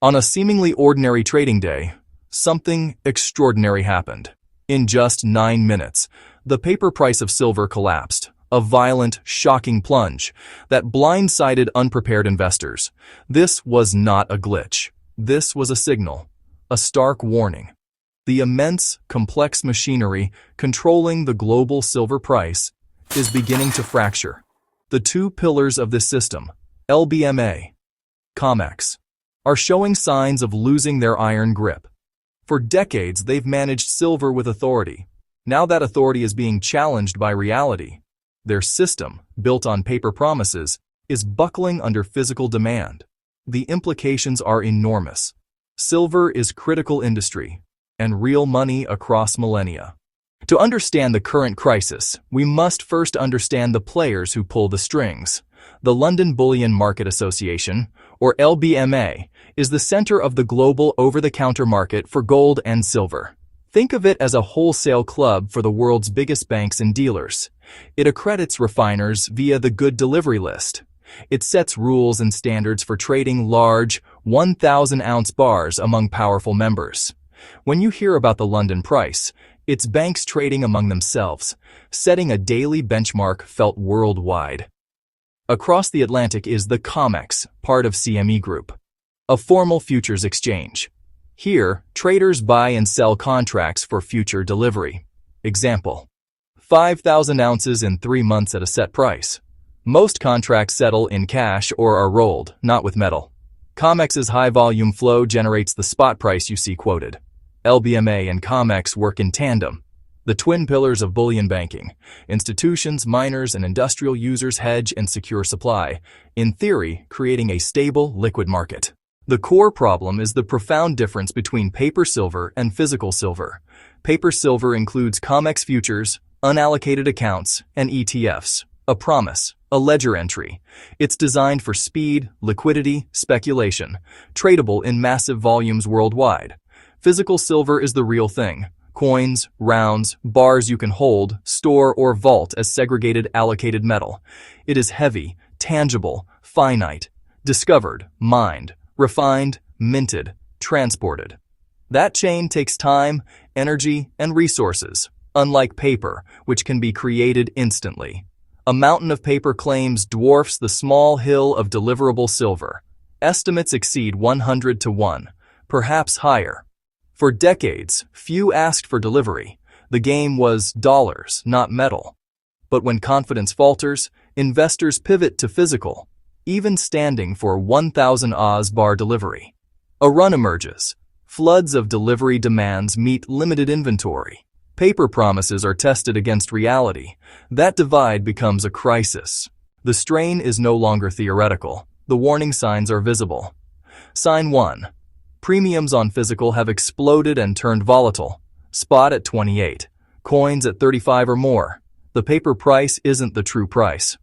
On a seemingly ordinary trading day, something extraordinary happened. In just 9 minutes, the paper price of silver collapsed, a violent, shocking plunge that blindsided unprepared investors. This was not a glitch. This was a signal, a stark warning. The immense, complex machinery controlling the global silver price is beginning to fracture. The two pillars of this system, LBMA, COMEX, are showing signs of losing their iron grip. For decades, they've managed silver with authority. Now that authority is being challenged by reality. Their system, built on paper promises, is buckling under physical demand. The implications are enormous. Silver is critical industry and real money across millennia. To understand the current crisis, we must first understand the players who pull the strings. The London Bullion Market Association, or LBMA, is the center of the global over-the-counter market for gold and silver. Think of it as a wholesale club for the world's biggest banks and dealers. It accredits refiners via the Good Delivery List. It sets rules and standards for trading large, 1,000-ounce bars among powerful members. When you hear about the London price, it's banks trading among themselves, setting a daily benchmark felt worldwide. Across the Atlantic is the COMEX, part of CME Group, a formal futures exchange. Here, traders buy and sell contracts for future delivery. Example: 5,000 ounces in 3 months at a set price. Most contracts settle in cash or are rolled, not with metal. COMEX's high-volume flow generates the spot price you see quoted. LBMA and COMEX work in tandem, the twin pillars of bullion banking. Institutions, miners, and industrial users hedge and secure supply, in theory, creating a stable, liquid market. The core problem is the profound difference between paper silver and physical silver. Paper silver includes COMEX futures, unallocated accounts, and ETFs. A promise, a ledger entry. It's designed for speed, liquidity, speculation, tradable in massive volumes worldwide. Physical silver is the real thing. Coins, rounds, bars you can hold, store, or vault as segregated allocated metal. It is heavy, tangible, finite, discovered, mined, refined, minted, transported. That chain takes time, energy, and resources, unlike paper, which can be created instantly. A mountain of paper claims dwarfs the small hill of deliverable silver. Estimates exceed 100 to 1, perhaps higher. For decades, few asked for delivery. The game was dollars, not metal. But when confidence falters, investors pivot to physical, even standing for 1,000 Oz bar delivery. A run emerges. Floods of delivery demands meet limited inventory. Paper promises are tested against reality. That divide becomes a crisis. The strain is no longer theoretical. The warning signs are visible. Sign 1. Premiums on physical have exploded and turned volatile. Spot at 28. Coins at 35 or more. The paper price isn't the true price.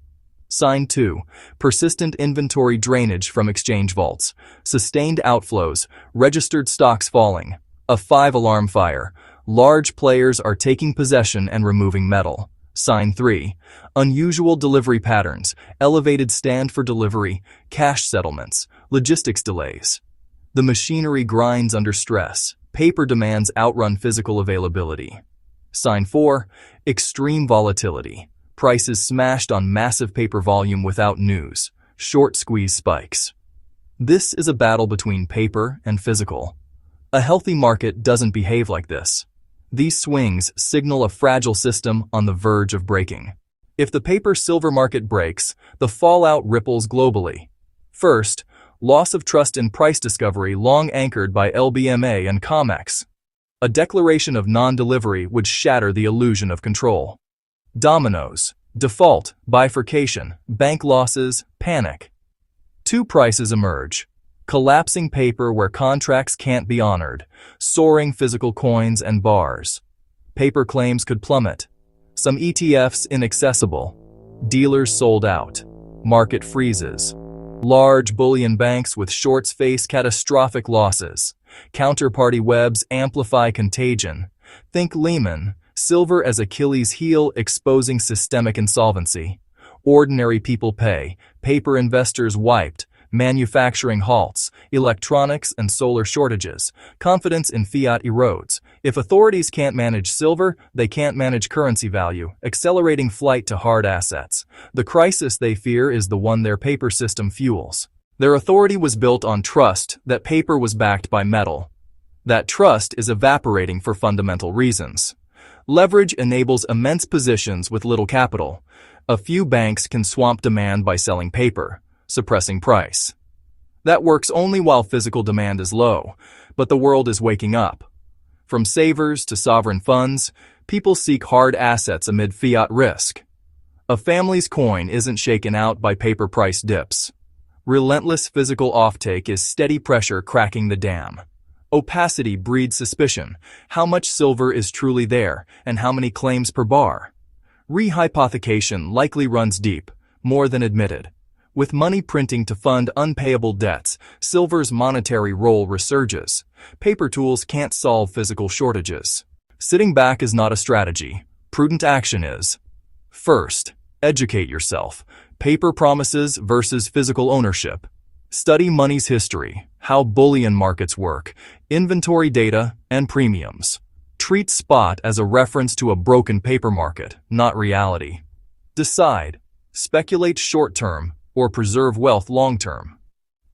Sign 2. Persistent inventory drainage from exchange vaults. Sustained outflows. Registered stocks falling. A 5-alarm fire. Large players are taking possession and removing metal. Sign 3. Unusual delivery patterns. Elevated stand for delivery. Cash settlements. Logistics delays. The machinery grinds under stress. Paper demands outrun physical availability. Sign 4. Extreme volatility. Prices smashed on massive paper volume without news. Short squeeze spikes. This is a battle between paper and physical. A healthy market doesn't behave like this. These swings signal a fragile system on the verge of breaking. If the paper-silver market breaks, the fallout ripples globally. First, loss of trust in price discovery long anchored by LBMA and COMEX. A declaration of non-delivery would shatter the illusion of control. Dominoes, default, bifurcation, bank losses, panic. Two prices emerge. Collapsing paper where contracts can't be honored, soaring physical coins and bars. Paper claims could plummet. Some ETFs inaccessible. Dealers sold out. Market freezes. Large bullion banks with shorts face catastrophic losses. Counterparty webs amplify contagion. Think Lehman, silver as Achilles' heel exposing systemic insolvency. Ordinary people pay, paper investors wiped, Manufacturing halts, electronics and solar shortages, confidence in fiat erodes. If authorities can't manage silver, they can't manage currency value, accelerating flight to hard assets. The crisis they fear is the one their paper system fuels. Their authority was built on trust that paper was backed by metal. That trust is evaporating for fundamental reasons. Leverage enables immense positions with little capital. A few banks can swamp demand by selling paper, suppressing price. That works only while physical demand is low, but the world is waking up. From savers to sovereign funds, people seek hard assets amid fiat risk. A family's coin isn't shaken out by paper price dips. Relentless physical offtake is steady pressure cracking the dam. Opacity breeds suspicion. How much silver is truly there, and how many claims per bar? Rehypothecation likely runs deep, more than admitted. With money printing to fund unpayable debts, silver's monetary role resurges. Paper tools can't solve physical shortages. Sitting back is not a strategy. Prudent action is. First, educate yourself. Paper promises versus physical ownership. Study money's history, how bullion markets work, inventory data, and premiums. Treat spot as a reference to a broken paper market, not reality. Decide, speculate short-term or preserve wealth long-term.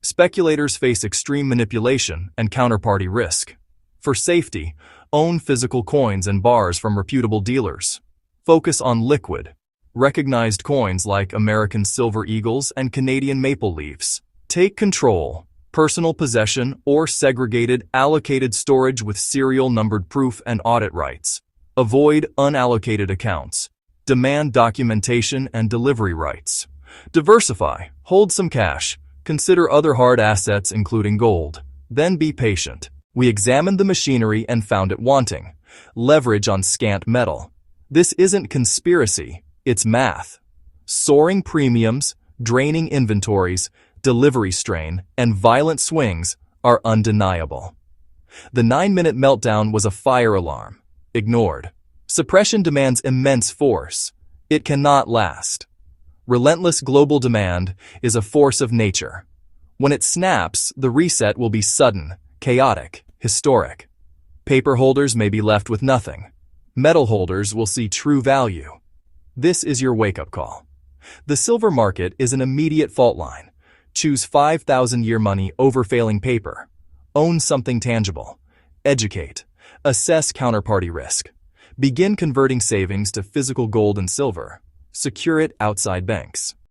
Speculators face extreme manipulation and counterparty risk. For safety, own physical coins and bars from reputable dealers. Focus on liquid, recognized coins like American Silver Eagles and Canadian Maple Leafs. Take control, personal possession, or segregated, allocated storage with serial numbered proof and audit rights. Avoid unallocated accounts. Demand documentation and delivery rights. Diversify, hold some cash, consider other hard assets including gold. Then be patient. We examined the machinery and found it wanting. Leverage on scant metal. This isn't conspiracy, it's math. Soaring premiums, draining inventories, delivery strain, and violent swings are undeniable. The 9-minute meltdown was a fire alarm. Ignored. Suppression demands immense force. It cannot last. Relentless global demand is a force of nature. When it snaps, the reset will be sudden, chaotic, historic. Paper holders may be left with nothing. Metal holders will see true value. This is your wake-up call. The silver market is an immediate fault line. Choose 5,000-year money over failing paper. Own something tangible. Educate. Assess counterparty risk. Begin converting savings to physical gold and silver. Secure it outside banks.